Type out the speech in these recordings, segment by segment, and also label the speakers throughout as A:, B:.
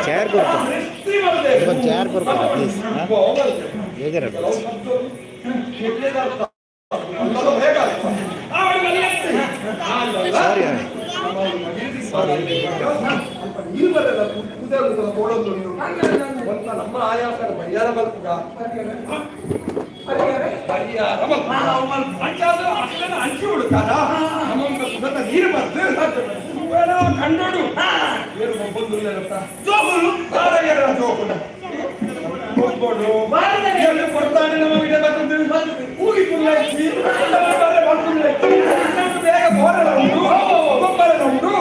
A: chair chair please
B: ನಮ್ಮ ಆಯಾಸರ ಪರಿಹಾರ ಬಲ್ಪುಗ ಹಂಚಿ ಬಿಡುತ್ತಾರ ನಮ್ಮೊಂದು ಸುಗತ ನೀರು ಬರ್ದು ಕಂಡೋಡು ಏನು ಬಂದು ಜೋಗುಲು ಜೋಗುಲು ಕೊಡ್ತಾನೆ ನಮ್ಮ ಗಿಡ ಬರ್ತದೆ ಕೂಗಿ ಕುಳ್ಳಾಕಿ ಬೇಗ ಬೋರಲ ಉಂಟು ಗೊಬ್ಬರ ಉಂಟು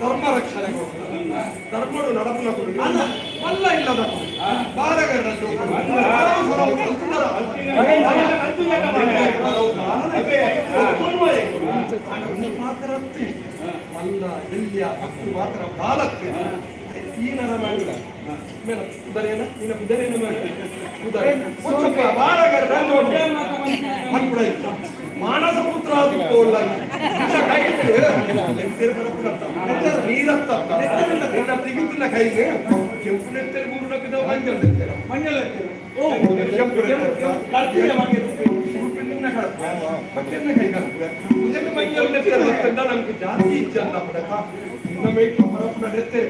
B: ಧರ್ಮ ರಕ್ಷಣೆ ಧರ್ಮಡು ನಡಪನ ಮಲ್ಲ ಇಲ್ಲದ ಬಾರಗರದ್ದು ಮಲ್ಲ ಎಲ್ಲಿಯ ಹತ್ತು ಮಾತ್ರ ಬಾಲಕ್ಕೆ ಈನರ ಮಾಡಿದ ಕುದರೇನ ನಿನ್ನ ಕುದರೇನ ಮಾನಸ ಪುತ್ರ ನೀರತ್ತ ತೆಗಿತಿನ ಕೈಗೆ ಕೆಂಪು ನೆತ್ತರೆ ಮೂರು ಲಕ್ಷದ ಮಂಜಲ್ ಮಂಜಲ್ ನಮ್ಗೆ ಜಾಸ್ತಿ ಇಚ್ಛೆ ಅಲ್ಲ ಇನ್ನ ಮೇಟ್ ಪರಸ್ಪರ ನೆತ್ತರೆ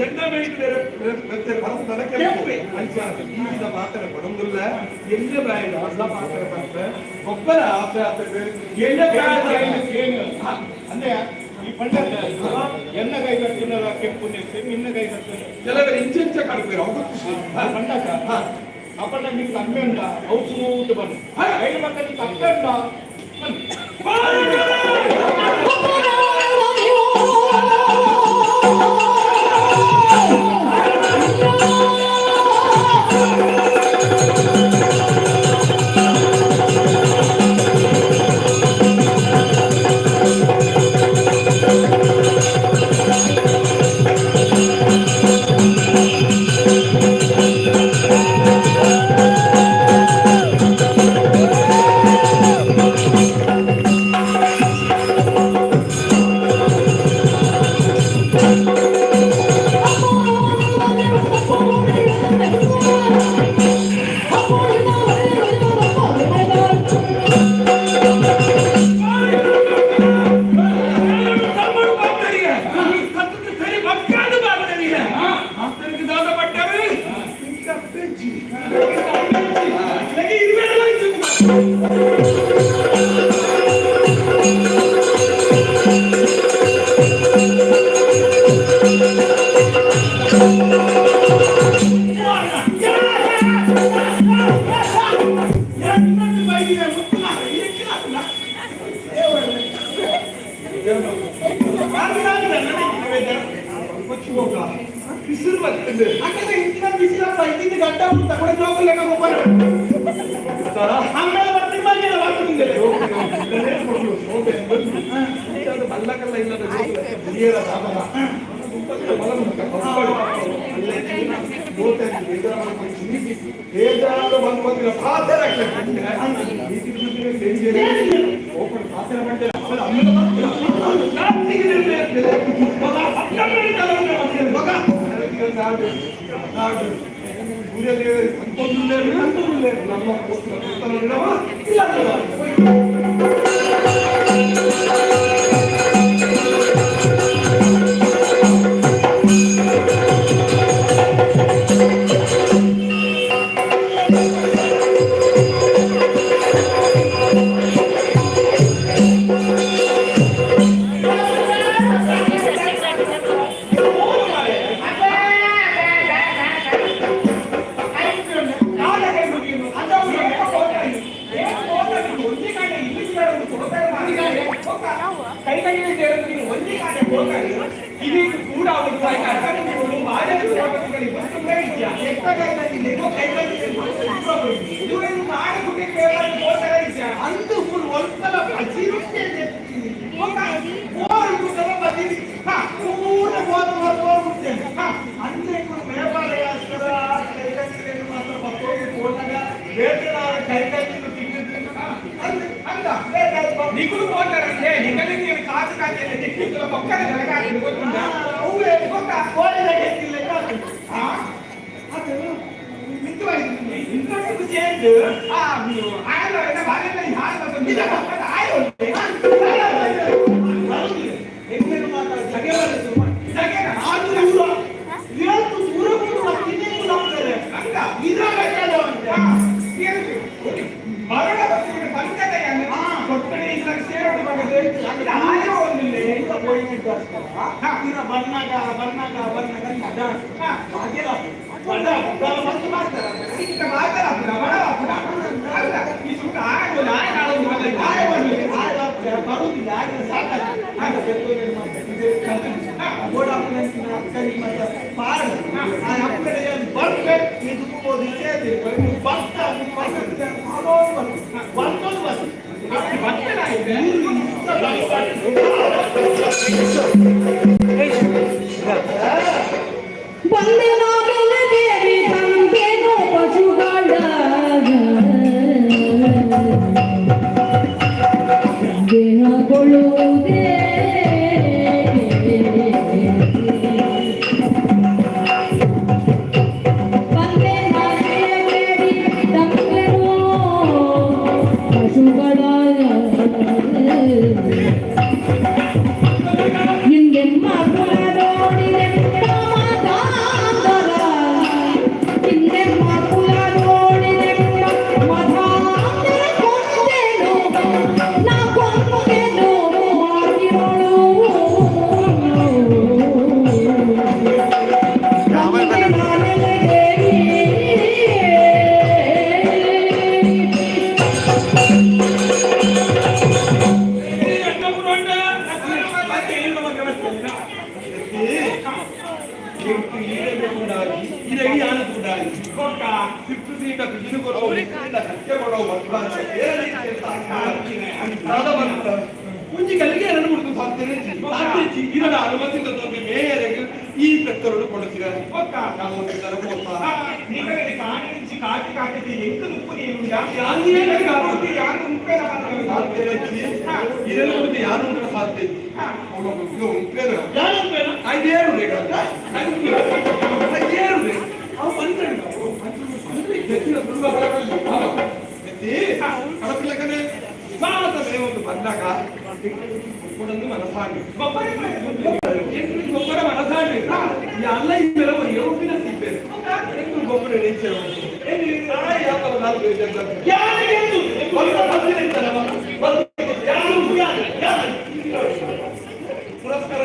B: ಎನ್ನ ಮೇಟ್ ನೆತ್ತರೆ ಪರಸ್ಪರ ಕೆಂಪು ಈಗಿನ ಮಾತರೆ ಕೊಡೋದಿಲ್ಲ ಎಲ್ಲ ಬಾಯಿನ ಅಲ್ಲ ಮಾತರೆ ಬಂದ್ರೆ ಒಬ್ಬರ ಆಸೆ ಆಸೆ ಎಲ್ಲ ಏನು ಅಂದ್ರೆ ಈ ಪಂಡ ಎನ್ನ ಕೈ ಕಟ್ಟಿನ ಕೆಂಪು ನೆತ್ತೆ ನಿನ್ನ ಕೈ ಕಟ್ಟಿನ ಕೆಲವರು ಇಂಚೆಂಚ ಕಡ್ತೀರ ಅವ್ರು ಪಂಡಕ ಅಪ್ಪಣ್ಣ ನಿಮ್ಗೆ ಅಮ್ಮೆ ಉಂಟ ಅವ್ರು ಸ್ಮೂಟ್ ಬನ್ನಿ ಐದು ಮಕ್ಕಳಿಗೆ ಅಪ್ಪೆ ಉಂಟ ಬಿಸಿಲು ಬರ್ತದೆ
C: ಹಾಗಾದ್ರೆ ಇಂಚಿನ ಬಿಸಿಲಪ್ಪ ಇಂಚಿನ ಗಡ್ಡ ಉಂಟ ಕೂಡ ಜೋಗಲ್ಲ ಒಬ್ಬರು ಆಮೇಲೆ ಬರ್ತೀನಿ ಬಗ್ಗೆ ಬರ್ತಿದ್ದೆ
B: ಬಲ್ಲಕಲ್ಲ ಇಲ್ಲದ ಬೇಜಾರು ಬಂದಿಲ್ಲ ಪಾತ್ರ ಇದೀಗ ಕೂಡ ಅವರು ಅಂದು ಫುಲ್ ಒಂದ್ಸಲ ಅಂದ್ರೆ ವ್ಯಾಪಾರ ನಿಗುಲು ಹೋಗ್ತಾರಂತೆ ನಿಗಲಿಗೆ ಕಾಸು ಕಾಸಿಯಲ್ಲಿ ಸಿಕ್ಕಿದ್ದು ಪಕ್ಕದ ಜನಗಾಗ್ತದೆ ಗೊತ್ತುಂಟಾ ಅವೇ ಗೊತ್ತಾ ಕೋಳಿಗೆ ಇಂಟ್ರೆಸ್ಟ್ ಸೇರಿದ್ದು ನೀವು ಆಯಲ್ಲ ಬಾಗಿಲ ಹಾಲು ನಿಜ ಆಯೋ ಹೆಂಗೇನು ಮಾತಾಡ ಜಗೆ ಬರುತ್ತೆ ಜಗೆ ಆದು ಇವತ್ತು ದೂರ ಹೋಗ್ತಾರೆ ಹಂಗ ಇದ್ರಾಗ ಮರಣ ಬಸ್ಸಿಗೆ ಬಂದೆಯನ್ನು ಕೊಟ್ಟರೆ ಇಲ್ಲ ಸೇರೋದು ಮಗದೆ ಆಯೋ ಒಂದಿಲ್ಲ ಬನ್ನಾಗ ಬರುವುದಿಲ್ಲ ಕುಂಜಿಗಳಿಗೆ ಎರಡು ಮುಡಿದು ಸಾಕ್ತೇನೆ ಇದರ ಅನುಮತಿಯಿಂದ ಮೇಯರಿಗೆ ಈ ಪೆತ್ತರನ್ನು ಕೊಡುತ್ತೀರಾ ಕಾಟಿ ಎಂಟು ಮುಪ್ಪು ನೀರು ಇದನ್ನು ಯಾರು ಸಾಧ್ಯ ಐದೇರು ಕಡಪಿಲ್ಲಕನೆ ಭಾರತ ಒಂದು ಬಂದಾಗ ಕೊಡೊಂದು ಮನಸಾಗಿ ಗೊಬ್ಬರ ಮನಸಾಗಿ ಎಲ್ಲ ಇದ್ದರೆ ಯೋಗಿನ ಸಿಗ್ಬೇಕು ಗೊಬ್ಬರ ಪುರಸ್ಕಾರ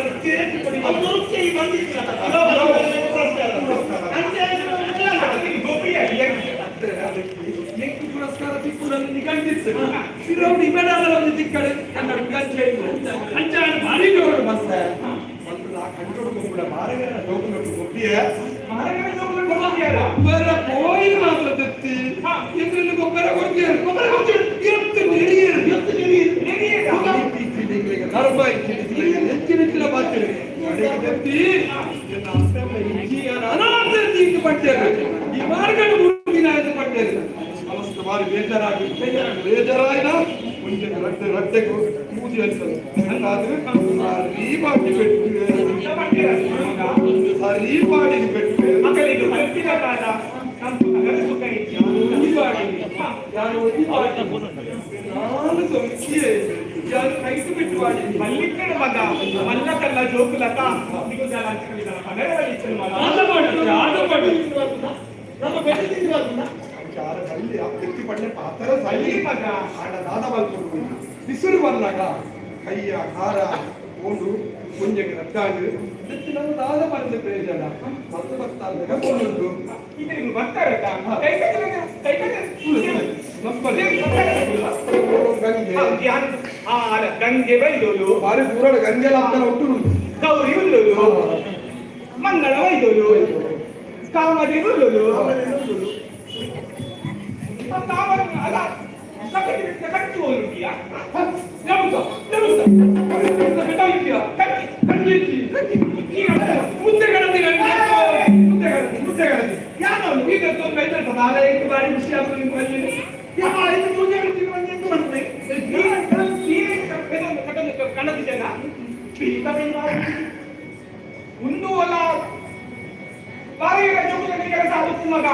B: ಪುರಸ್ಕಾರ ಸಿಕ್ಕುವುದನ್ನು ನಿಗಂಡಿಸಿ ಮೆಡಲ್ ಒಂದು ಸಿಕ್ಕಡೆ ಕನ್ನಡ ಅಂಚಾಣ ಭಾರಿ ಜೋರು ಬರ್ತಾರೆ ಕೂಡ ಮಾರಗನ ಜೋಗುಲಟ್ಟು ಕೊಟ್ಟಿಯ
C: ಮಾರಗನ ಜೋಗುಲಟ್ಟು ಕೊಟ್ಟಿಯಾರ
B: ಗೊಬ್ಬರ ಕೋಯಿಲ್ ಮಾತ್ರ ತೆತ್ತಿ ಇದರಲ್ಲಿ ಗೊಬ್ಬರ ಕೊಡ್ತೀಯ
C: ಗೊಬ್ಬರ ಕೊಡ್ತೀಯ
B: ಇವತ್ತು ಧರ್ಮ ಹೆಚ್ಚಿನ ಬಾಧ್ಯ ತೆತ್ತಿ ಅನಾಥ ಪಡ್ತೇವೆ ಈ ಮಾರ್ಗದ ಗುರುವಿನ ಪಡ್ತೇವೆ ಸಮಸ್ತ ಬಾರಿ ಬೇಜಾರಾಯಿನ ಮುಂಚೆ ರಟ್ಟೆಗೂ ಮೂದಿ ಅಂತದೆ ಹಾಗಾದ್ರೆ ರೀಪಾಟಿ ರೀಪಾಡಿಗೆ ಬೆಟ್ಟು
C: ಮಕ್ಕಳಿಗೆ ಕಲ್ಪಿನ ಕಾಲ
B: ನಾನು ಸಂಖ್ಯೆ ಯಾರು ಕೈತು ಬಿಟ್ಟು ಮಾಡಿ
C: ಮಲ್ಲಿಕನ ಮಗ ಮಲ್ಲಕಲ್ಲ ಜೋಕುಲಕ
B: ವ್ಯಕ್ತಿ ಪಡ್ಡೆ ಪಾತ್ರ ಸೈಲಿ ಮಗ ಆಡ ದಾದ ಬಲ್ಕೊಂಡು ಬಿಸಿಲು ಬಂದಾಗ ಕೈಯ ಖಾರ ಒಂದು ಮುಂಜೆಗೆ ರದ್ದಾಗಿ ನಮ್ಮ ದಾದ ಬಂದ ಪ್ರಯೋಜನ ಮತ್ತು ಬರ್ತಾಗ ಕೊಂಡುಂಟು
C: ಇದನ್ನು ಬರ್ತಾರೆ ಗಂಗೆ ಬೈದೋಲು
B: ಬಾರಿ ದೂರ ಗಂಗೆಲ್ಲ ಅಂತ ಒಟ್ಟು
C: ಗೌರಿ ಉಲ್ಲೋಲು ಮಂಗಳ ಬೈದೋಲು ಕಾಮದಿ ಉಲ್ಲೋಲು ಒಂದು ಅಲ್ಲ ಬಾರಿ ಕೆಲಸ ಆಗುತ್ತೆ ಮಗ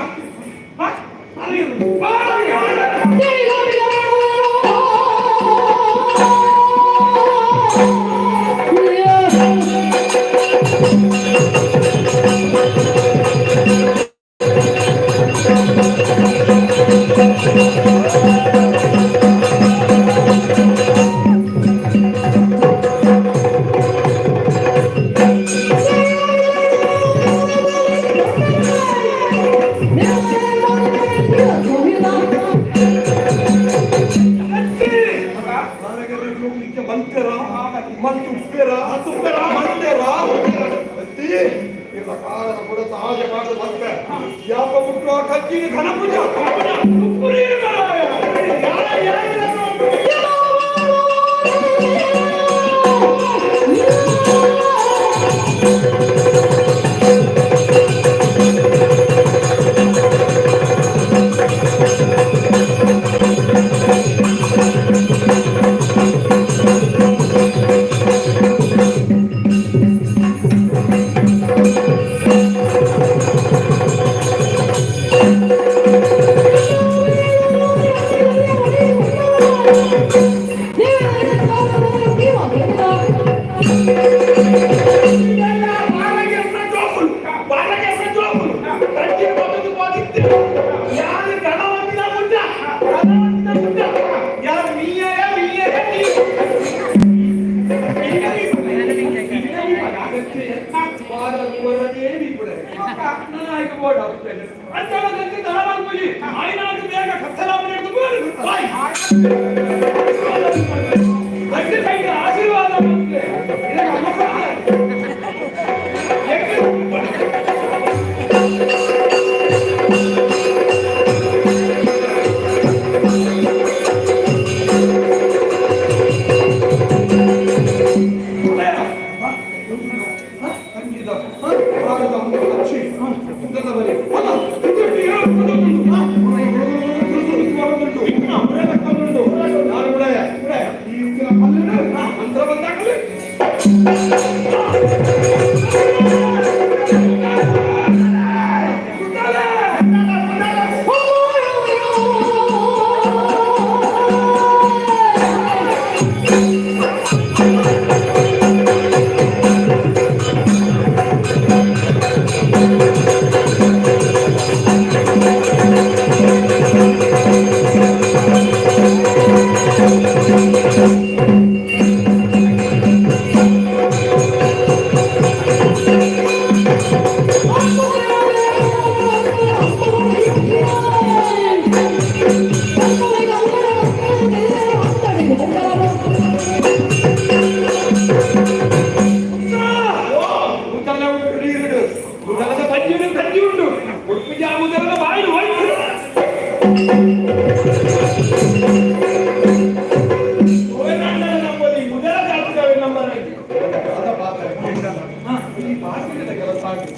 B: ಭಾಗ್ಯದ ಕೆಲಸ ಆಗಿ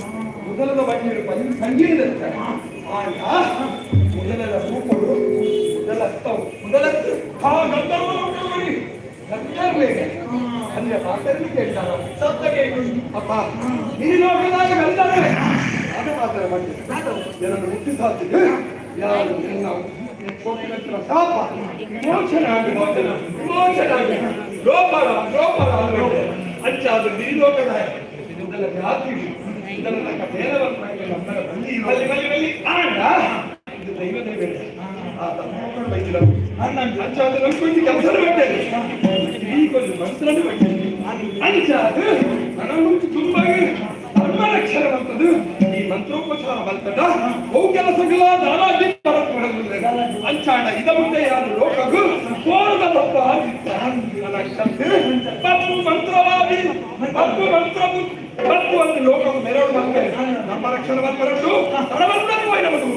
B: ಮೊದಲದ ಬಣ್ಣಿರು ಸಂಗೀತ ಆಗ ಮೊದಲ ರೂಪಗಳು ಮೊದಲತ್ತು ಆ ಗಂಧರ್ವರಿ ಗಂಧರ್ವೇಗೆ ಅಲ್ಲಿಯ ಮಾತನ್ನು ಕೇಳ್ತಾರ ಸತ್ತಗೆ ಅಪ್ಪ ಈ ಲೋಕದಾಗ ಗಂಧರ್ವೇ ಅದು ಮಾತ್ರ ಬನ್ನಿ ಜನರು ಹುಟ್ಟಿ ಸಾಧ್ಯ ಯಾರು ಕೊಟ್ಟಿನ ಶಾಪ ವಿಮೋಚನೆ ಆಗಿ ವಿಮೋಚನೆ ಆಗಿ ಗೋಪಾಲ ಅಂಚಾದ ಈ ಲೋಕದ ಇದೆಲ್ಲ ಜಾತಿ ಇದೆಲ್ಲ ಬೇರೆಯವರ ಅಲ್ಲಿ ಆಗ ಇದು ದೈವದೇ ಬೇರೆ ಅಂಚಾದ ನಮ್ಗೊಂದು ಕೆಲಸ ಬೇಡ ಈಗೊಂದು ಮಂತ್ರನೇ ಬೇಡ ಅಂಚಾದ ನನಗೊಂದು ತುಂಬಾ ಧರ್ಮರಕ್ಷಣವಂತದ್ದು ಈ ಮಂತ್ರೋಪಚಾರ ಬರ್ತದ ಅವು ಕೆಲಸಗಳ ದಾರಾಗಿ ಅಂಚಾಣ ಇದ ಮುಂದೆ ಯಾರು ಲೋಕಗೂ ಕೋರದ ಬಪ್ಪ ಪಪ್ಪು ಮಂತ್ರವಾದಿ ಪಪ್ಪು ಮಂತ್ರವು ಪಪ್ಪು ಒಂದು ಲೋಕವು ಮೆರವಣಿಗೆ ಬಂದರೆ ನಮ್ಮ ರಕ್ಷಣೆ ಬಂದರದ್ದು ಸರ್ವರ್ಣ ನಮ್ಮದು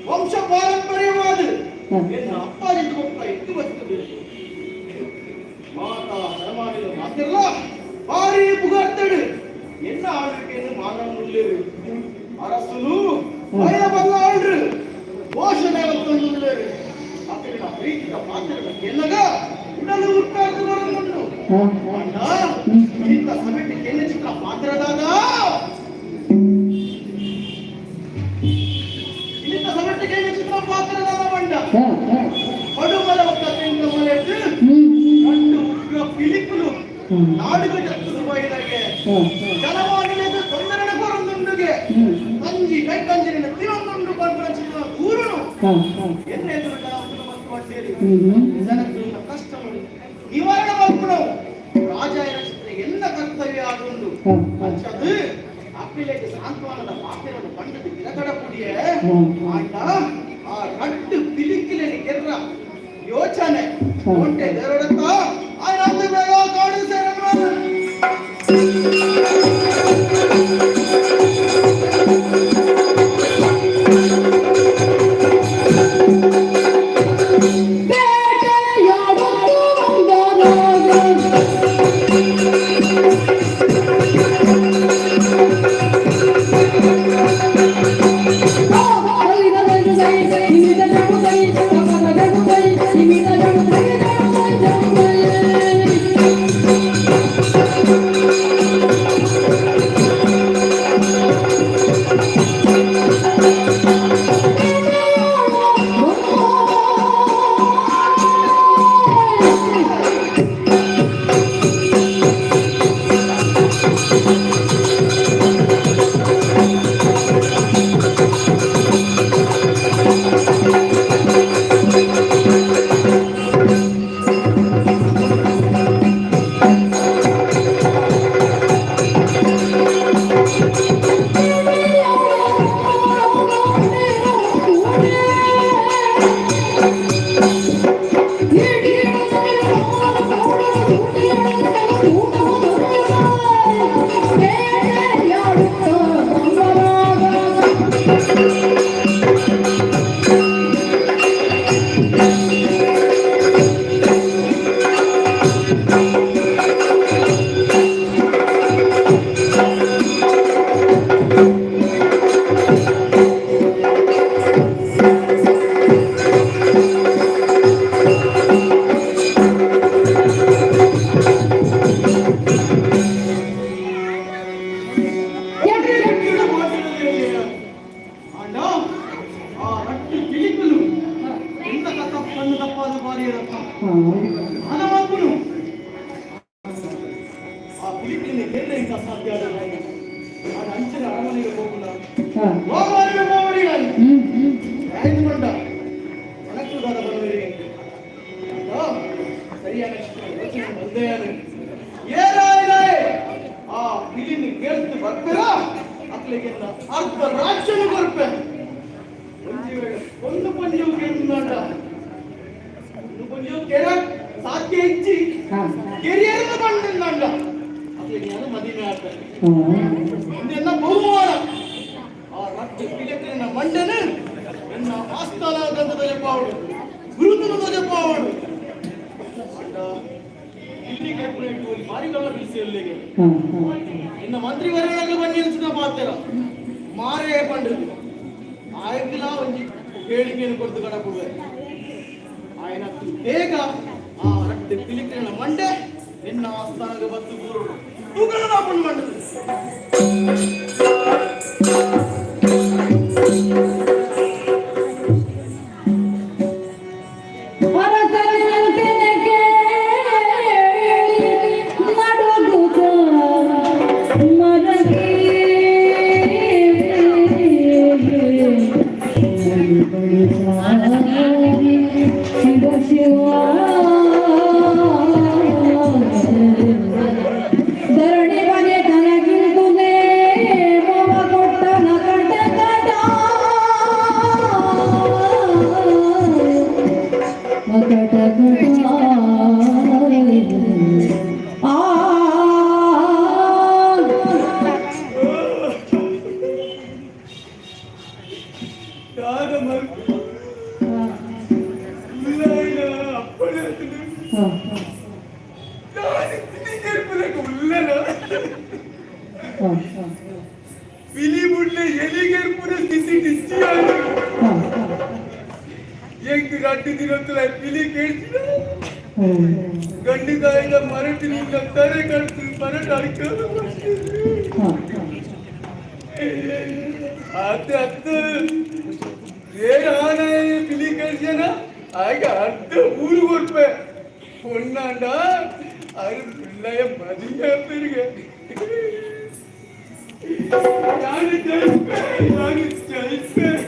B: ವಂಶ ಪಾರಂಪರ್ಯವಾದ ಅಪ್ಪಾಜಿಂದ ಮಕ್ಕಳ ಎತ್ತು ಬರ್ತದೆ ಮಾತಾ ಸರಮಾನಿದ ಮಾತೆಲ್ಲ ಭಾರಿ ಪುಗಾರ್ತಡು ಎನ್ನ ಆಳ್ವಿಕೆಯನ್ನು ಮಾನವನುಳ್ಳೇರು ಅರಸನು ಭಯ ಬಲ್ಲ ಆಳ್ರು ಘೋಷಣೆ ತಂದುಳ್ಳೇರು ಅಕ್ಕನ ಪ್ರೀತಿಯ ಪಾತ್ರಗಳ ಕೆಲ್ಲಗ ಉಡಲು ಉಟ್ಟಾರ್ದು ಬರಲು ಅಣ್ಣ ಇಂಥ ಸಮಿತಿ ಕೆಲ್ಲ ಚಿಕ್ಕ ಪಾತ್ರದಾಗ ನಾಡುಗಳು ಜರುಗಿದಾಗೆ ಜನವಾಣಿಗೆ ತೊಂದರೆನ ಕೊರಂದುಂಡುಗೆ ಕಂಜಿ ಕೈ ಕಂಜಿನ ತಿರುವೊಂದು ಬಂದು ಊರುನು ಎನ್ನ ಎದುರು ಮಕ್ಕಳು ಸೇರಿ ಜನಕ್ಕೆ ಕಷ್ಟ ನಿವಾರಣೆ ಮಾಡ್ಕೊಳವು ರಾಜ
C: ಆಗುಂಡು ಅದು ಅಪ್ಪಿಲೆಗೆ ಸಾಂತ್ವನದ ಮಾತಿನನ್ನು ಪಂಡದ ಗಿರಕಡ ಕುಡಿಯೇ ಆಂಡ ಆ ರಟ್ಟು ಪಿಲಿಕ್ಕಿಲೆಗೆ ಗೆರ್ರ ಯೋಚನೆ ಒಂಟೆ ದೇವರತ್ತ ಆ ರಾತ್ರಿ ಬೇಗ ಕಾಡು ಸೇರನ್ನು ಅರ್ಧ ರಾಜ್ಯನು ಬರ್ಪೆ ಒಂದು ಪಂಜವು ಕೇಳಿದ ಒಂದು ಪಂಜವು ಕೆರ ಸಾಧ್ಯ ಹೆಚ್ಚಿ ಕೆರಿಯರನ್ನು ಕಂಡ ಅದಕ್ಕೆ ನಾನು ಮದುವೆ ಆಗ್ತೇನೆ ಒಂದೆಲ್ಲ ಬಹುಮಾನ ಆ ರಕ್ತ ಪಿಲಕ್ಕಿನ ಮಂಡನೆ ನನ್ನ ಆಸ್ಥಾನ ಗಂಧದ ಪಾವಡು ಗುರುತನದ ಜಪಾವಡು ಇಲ್ಲಿ ಕೆಟ್ಟು ಮಾರಿಗಳ ಬಿಸಿಯಲ್ಲಿಗೆ ಇನ್ನು ಮಂತ್ರಿ ವರ್ಗಕ್ಕೆ ಬನ್ನಿ ಅನ್ಸಿದ ಪಾತ್ರ ಮಾರೇ ಪಂಡು ಆಯ್ತಿಲ್ಲ ಒಂಜಿ ಹೇಳಿಕೆಯನ್ನು ಕೊಡ್ತು ಕಡಪುವೆ ಆಯ್ನ ಬೇಗ ಆ ರಕ್ತ ಪಿಲಿಕ್ಕಿನ ಮಂಡೆ ನಿನ್ನ ಆಸ್ಥಾನಕ್ಕೆ ಬತ್ತು ಗುರು ತೂಕನ ಆಪಣ್ ಮಂಡದು ಗಂಡಿಗಾಯಿನ ಮರಟಿನಿಂದ ತಾರೆ ಕಟ್ತು ಮರಟ ಅತ್ತೆ ಅತ್ತು ಬೇರೆ ಆನ ಬಿಲಿ ಕಳ್ಸ್ಯಾನ ಆಗ ಅರ್ಧ ಊರು ಕೊಡ್ಪೆ பொண்ணாண்ட அது பிள்ளைய மதிய பெருக யாரு ஜெயிப்பேன்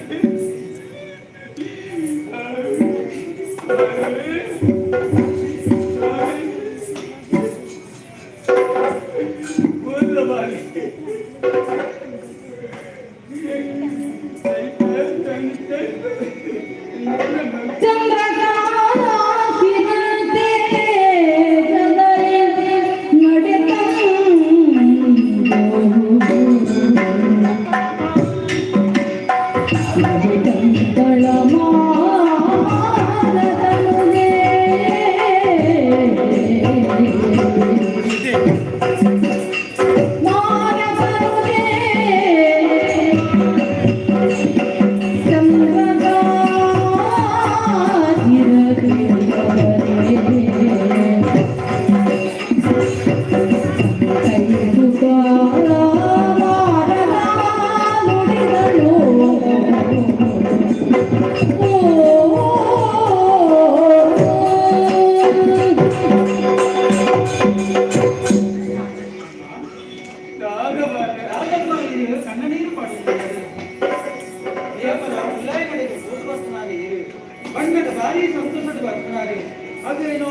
C: ಅದೇನೋ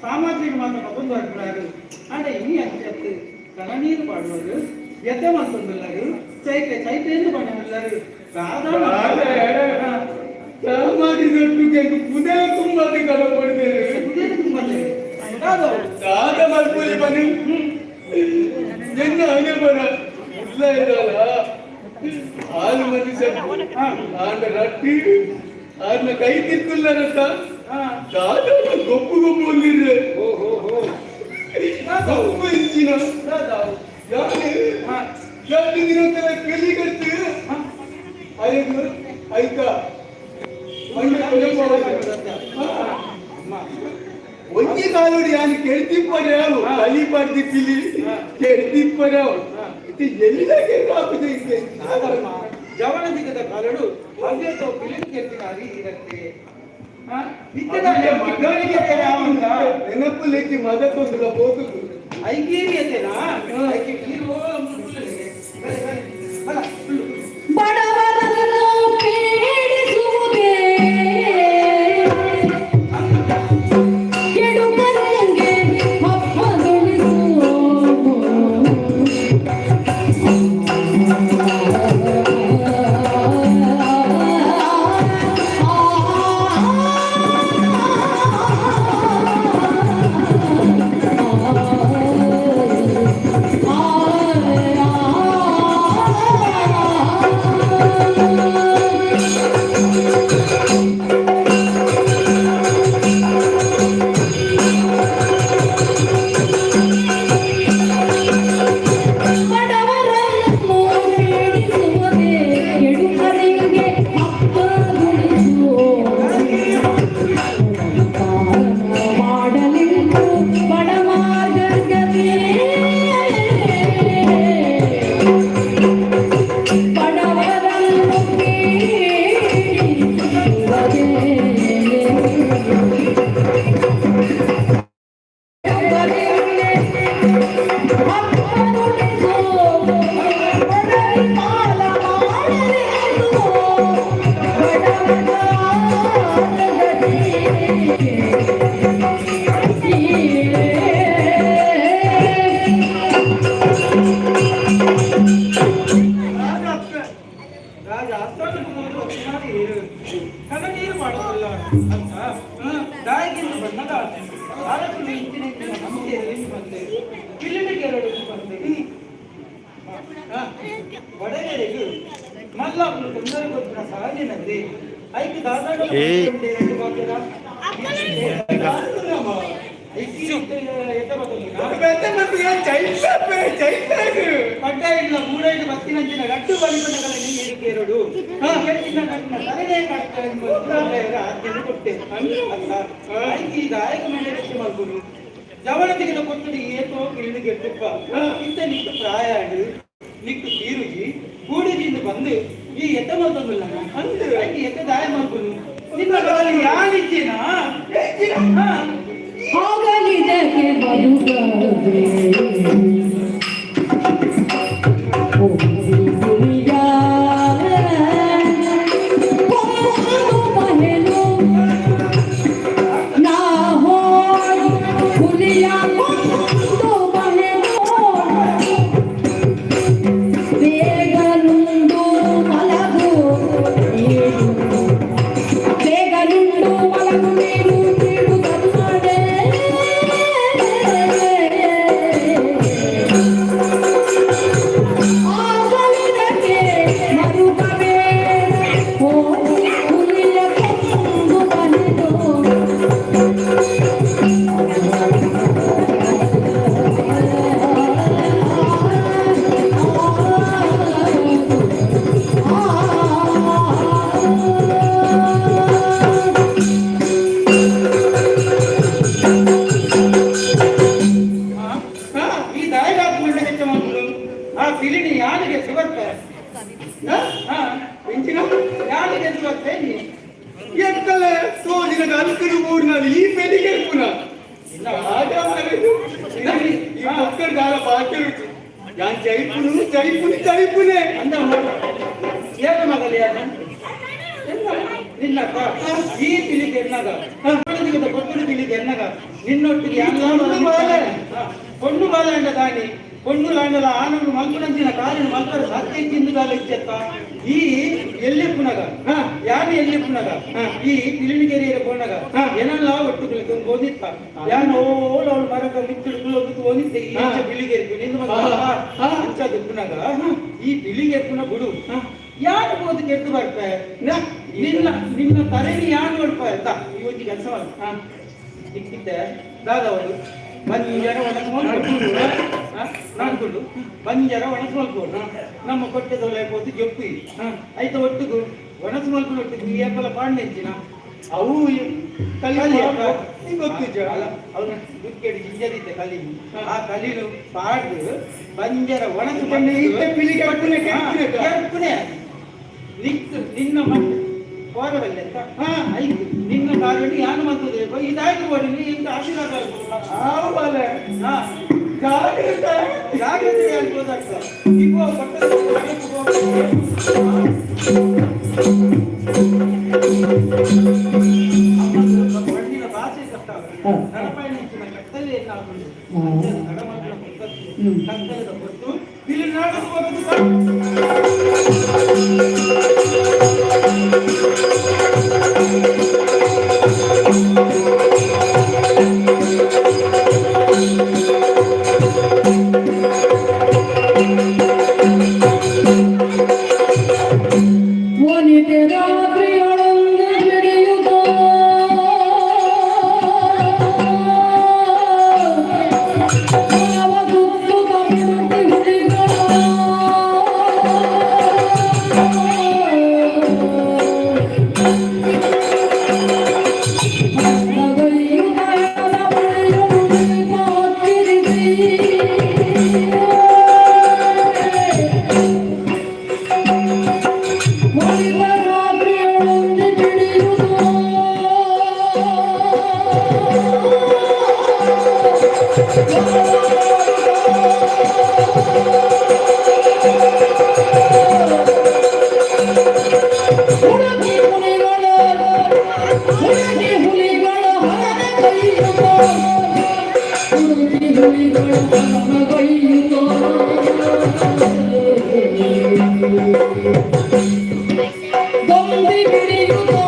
C: ಸಾಮಾಜಿಕ ಮಾತನ್ನು ಒಂದು ಹಾಕ್ತಾರೆ ಅಂದ್ರೆ ಈ ಅಂಚತ್ತು ಕಣನೀರು ಪಾಡುವರು ಎದ್ದೆ ಮಾತೊಂದುಲ್ಲರು ಚೈತೆ ಚೈತೆಯನ್ನು ಬಣ್ಣವಿಲ್ಲರು
B: ಸಾಮಾಜಿಕ ಪುದೇ ತುಂಬಾನೇ ಕಲ ಕೊಡ್ತೇವೆ
C: ಪುದೇ ತುಂಬಾನೇ
B: ಮಲ್ಪುಲಿ ಬನ್ನಿ ಎನ್ನ ಹಾಗೆ ಬರ ಇಲ್ಲ ಇರಲ್ಲ ಹಾಲು ಮನುಷ್ಯ ಆಂಡ ರಟ್ಟಿ ಆದ್ನ ಕೈ ತಿಕ್ಕುಲ್ಲರಂತ ಗೊಪ್ಪು ಗೊಪ್ಪು ಒಂದಿದ್ರೆ ಗೊಪ್ಪು ಇಂಚಿನ ಎರಡು ದಿನ ಕಲಿ ಕಟ್ಟಿ ಐದು ಐಕ ಒಂಜಿ ಕಾಲೋಡಿ ಯಾನು ಕೆಡ್ತಿಪ್ಪರ್ಯಾವು ಕಲಿ ಬರ್ದಿಪ್ಪಿಲಿ ಕೆಡ್ತಿಪ್ಪರ್ಯಾವು ಇದು ಎಲ್ಲಿದಾಗೆ ಹಾಕುದು
C: ಜವನ ದಿಗದ ಕಾಲಡು ಹವ್ಯತ ಪಿಲಿಂ ಕೆತ್ತಿನಾರಿ ಇರತ್ತೆ
B: ನೆನಪು ಲೆಕ್ಕಿ ಮದಕ್ಕೊಂದು ಹೋಗುದು
C: ಐಗೀರಿಯತೆನಾ
D: ಬಡವರನ್ನು ಪೀಡಿಸುವುದೇ ಕೆಡುಕರಿಗೆ ಹಬ್ಬಗಳಿಸು
C: ಕಣನೀರು ಮಾಡೋದಿಲ್ಲ ಅಂತ ದಾಯಿಗಿಂದು ಬಣ್ಣದ ಅರಸಿನ ಇಂಚಿನ ನಮ್ಮಲ್ಲಿ ಬಂದೆ ಕಿಲ್ಲಿಗೆ ಎರಡು ಬಂದೆ ಒಡೆಯರಿಗೂ ಮಲ್ಲಾಪುರ ತೊಂದರೆ ಗೊತ್ತಿನ ಸಹಜಿನಲ್ಲಿ ಐದು ದಾದಾಡು ಎರಡು ಬಾಕಿರ ಪಟ್ಟ ಇಲ್ಲ ಮೂರೈದು ಬತ್ತಿನಂಚಿನ ಗಟ್ಟು ಬಲಿಪಣಗಳಲ್ಲಿ ಏರಿಕೆ ಎರಡು ತಲೆನೇ ಆಜ್ಞೆಯನ್ನು ಕೊಟ್ಟೆ ಈಗ ಆಯ್ಕೆ ಮೇಲೆ ಹೆಚ್ಚು ಮಾಡ್ಬೋದು ಜವಳ ತೆಗೆದ ಕೊಟ್ಟಡಿ ಏತೋ ಕಿಳಿಗೆ ತುಪ್ಪ ಇಂತ ನಿಟ್ಟು ಪ್ರಾಯಾಡು ನಿಟ್ಟು ತೀರುಗಿ ಕೂಡಿದಿಂದ ಬಂದು ಈ ಎತ್ತ ಮಾಡ್ತಂಗಿಲ್ಲ ಅಂದ್ರೆ ಎತ್ತ ದಾಯ ಮಾಡ್ಬೋದು ನಿಮ್ಮ ಯಾರಿದ್ದೀನಾ
D: ಹೋಗಲಿದಕ್ಕೆ ಬದುಕದೆ
C: ತಿಳಿ ಯಾರಿಗೆ ಬರ್ತಾರೆ ಇಂಚಿನ ಯಾರಿಗೆ ಬರ್ತೇನೆ
B: ಎತ್ತಲೆ ಸೋಜಿನ ಅಲ್ಕರು ಊರಿನಲ್ಲಿ ಈ ಬೆಳಿಗ್ಗೆ ಪುನಃ ಈ ಮಕ್ಕಳ ಗಾಲ ಬಾಕಿ ಯಾನ್ ಚೈಪುನೆ
C: ಅಂದ ಏಕ ಮಗಲಿ ನಿನ್ನ ಈ ತಿಳಿಗೆ ಎನ್ನಗ ಗೊತ್ತಿನ ತಿಳಿಗೆ ಎನ್ನಗ ನಿನ್ನೊಟ್ಟಿಗೆ ಕೊಂಡು ಬಾಲ ಎಂಡ ದಾನಿ ಕೊಂಡು ಗಾಂಡಲ ಆನಂದ ಮಲ್ಪನಂಚಿನ ಕಾಲಿನ ಮಲ್ಪರ ಸತ್ಯ ತಿಂದುಗಾಲ ಇಚ್ಚತ್ತ ಈ ಎಲ್ಲಿ ಪುನಗ ಯಾರು ಎಲ್ಲಿ ಪುನಗ ಈ ತಿಳಿಣಿಗೆರೆಯ ಪುನಗ ಏನೆಲ್ಲ ಒಟ್ಟು ಓದಿತ್ತ ಯಾನು ಅವಳು ಮರಕ ಮಿತ್ತು ಓದಿದ್ದೆ ಈ ತಿಳಿಗೆರೆ ನಿಂದು ಅಂಚದು ಪುನಗ ಈ ತಿಳಿಗೆ ಪುನಃ ಬಿಡು ಯಾರು ಓದಿ ಕೆಟ್ಟು ಬರ್ತಾರೆ ನಿನ್ನ ತಲೆಗೆ ಯಾರು ನೋಡ್ಪ ಅಂತ ಇವತ್ತಿಗೆ ಕೆಲಸ ಸಿಕ್ಕಿದ್ದೆ ದಾದವರು ಬಂಜರ ಒಣಸ್ಕೊಂಡು ನಾನ್ಕೊಂಡು ಬಂಜರ ಒಣಸ್ಮಲ್ಕೊಂಡು ನಮ್ಮ ಕೊಟ್ಟದೊಲೆ ಹೋಗಿ ಜೊಪ್ಪಿ ಆಯ್ತು ಒಟ್ಟಿಗೂ ಒಣಸ್ಮಲ್ಕೊಂಡು ಒಟ್ಟಿಗೆ ಈ ಅಪ್ಪಲ ಪಾಂಡೆಂಚಿನ ಅವು ಕಲಿ ಗೊತ್ತು ಅಲ್ಲ ಅವನ ದುಡ್ಡು ಜಿಂಜರಿದ್ದೆ ಕಲಿ ಆ ಕಲಿನು ಪಾಡ್ದು ಬಂಜರ ಒಣಸ್ಕೊಂಡು ನಿನ್ನ ಮತ್ತೆ ಹೋರವಲ್ಲ ಅಂತ ಆಯ್ತು ನಿನ್ನ ಕಾರಣಿ ಯಾನು ಮಾಡ್ತದೆ ಇದಾಯ್ತು ಬೋಡಿ ಇಂತ ಆಶೀರ್ವಾದ ಜಾಗ್ರತೆ ಅನ್ಬೋದಾಗ್ತದೆ ಈಗ ಮಣ್ಣಿನ ಭಾಷೆ ಕಟ್ಟಾಗ ನರಪಾಯಣಿಂಚಿನ ಕಟ್ಟಲೆ ಕತ್ತಲದ ಹೊತ್ತು ಇಲ್ಲಿ
D: Don't be